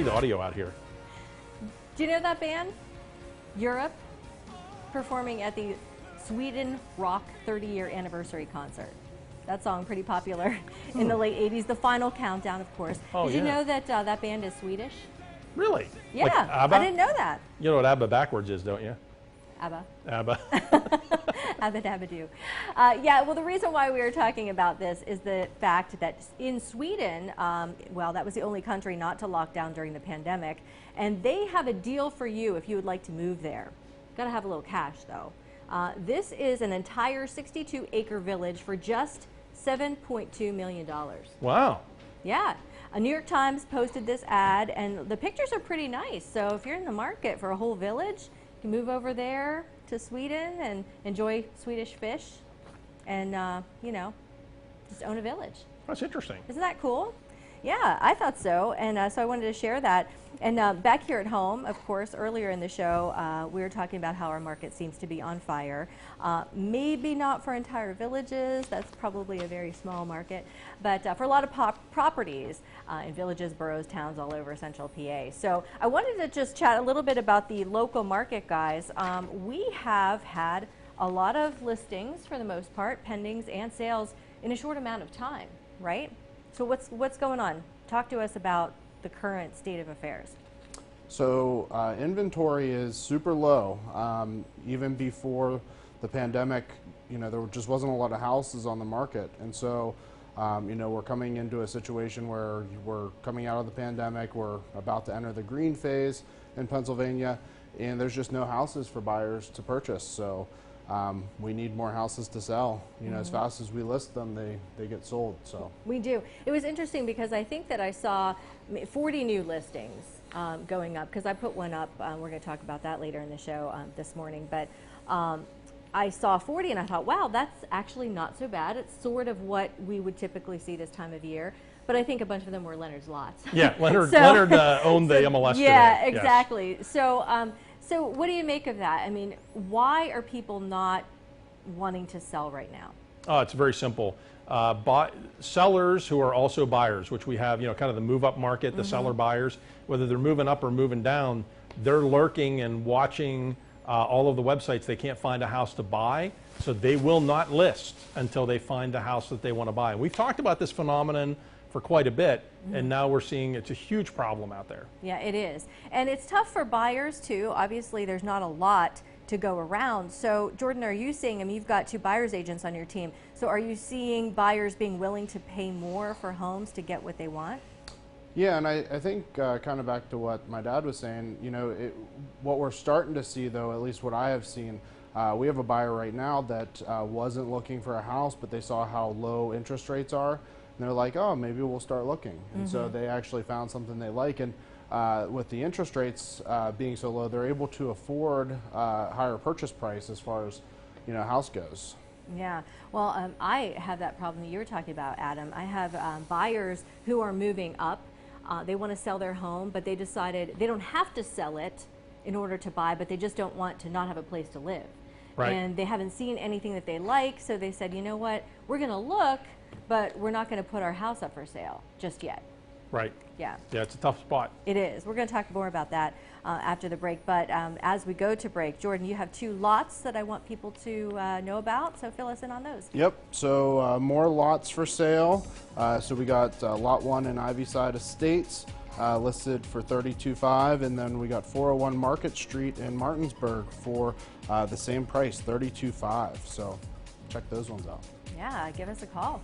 see the audio out here. Do you know that band? Europe, performing at the Sweden Rock 30-year anniversary concert. That song pretty popular in the late 80s. The Final Countdown, of course. Oh, Did you know that that band is Swedish? Really? Yeah, Like ABBA? I didn't know that. You know what ABBA backwards is, don't you? ABBA. ABBA. Abba dabba doo. Yeah, well, the reason why we were talking about this is the fact that in Sweden, well, that was the only country not to lock down during the pandemic, and they have a deal for you if you would like to move there. Got to have a little cash, though. This is an entire 62-acre village for just $7.2 million. Wow. Yeah. A New York Times posted this ad, and the pictures are pretty nice. So if you're in the market for a whole village, you can move over there to Sweden and enjoy Swedish fish and, you know, just own a village. That's interesting. Isn't that cool? Yeah, I thought so, and so I wanted to share that. And back here at home, of course, earlier in the show, we were talking about how our market seems to be on fire. Maybe not for entire villages, that's probably a very small market, but for a lot of properties in villages, boroughs, towns all over central PA. So I wanted to just chat a little bit about the local market, guys. We have had a lot of listings, for the most part, pendings and sales in a short amount of time, right? So what's going on? Talk to us about the current state of affairs. So inventory is super low. Even before the pandemic, you know, there just wasn't a lot of houses on the market. And so, you know, we're coming into a situation where we're coming out of the pandemic, we're about to enter the green phase in Pennsylvania, and there's just no houses for buyers to purchase. So we need more houses to sell. You know, as fast as we list them, they get sold. So we do. It was interesting because I think that I saw 40 new listings going up, because I put one up. We're going to talk about that later in the show this morning. But I saw 40 and I thought, wow, that's actually not so bad. It's sort of what we would typically see this time of year. But I think a bunch of them were Leonard's lots. Yeah, Leonard owned the MLS yeah, today. exactly. Yes. So what do you make of that? I mean, why are people not wanting to sell right now? Oh, it's very simple. Sellers who are also buyers, which we have, you know, kind of the move-up market, the seller buyers, whether they're moving up or moving down, they're lurking and watching all of the websites. They can't find a house to buy, so they will not list until they find a house that they want to buy. And we've talked about this phenomenon for quite a bit, and now we're seeing it's a huge problem out there. Yeah, it is. And it's tough for buyers too. Obviously, there's not a lot to go around. So Jordan, are you seeing, I mean, you've got 2 buyers agents on your team, so are you seeing buyers being willing to pay more for homes to get what they want? yeah, and I think kind of back to what my dad was saying, you know, what we're starting to see, though, at least what I have seen, we have a buyer right now that wasn't looking for a house, but they saw how low interest rates are, and they're like, oh, maybe we'll start looking. And so they actually found something they like. And with the interest rates being so low, they're able to afford higher purchase price as far as, you know, house goes. Yeah, well, I have that problem that you were talking about, Adam. I have buyers who are moving up. They want to sell their home, but they decided they don't have to sell it in order to buy, but they just don't want to not have a place to live. Right. And they haven't seen anything that they like, so they said, you know what, we're going to look, but we're not going to put our house up for sale just yet. Right. Yeah. Yeah, it's a tough spot. It is. We're going to talk more about that after the break. But as we go to break, Jordan, you have 2 lots that I want people to know about, so fill us in on those. Yep, so more lots for sale. So we got lot 1 in Ivyside Estates listed for $32,500, and then we got 401 Market Street in Martinsburg for the same price, $32,500. So check those ones out. Yeah, give us a call.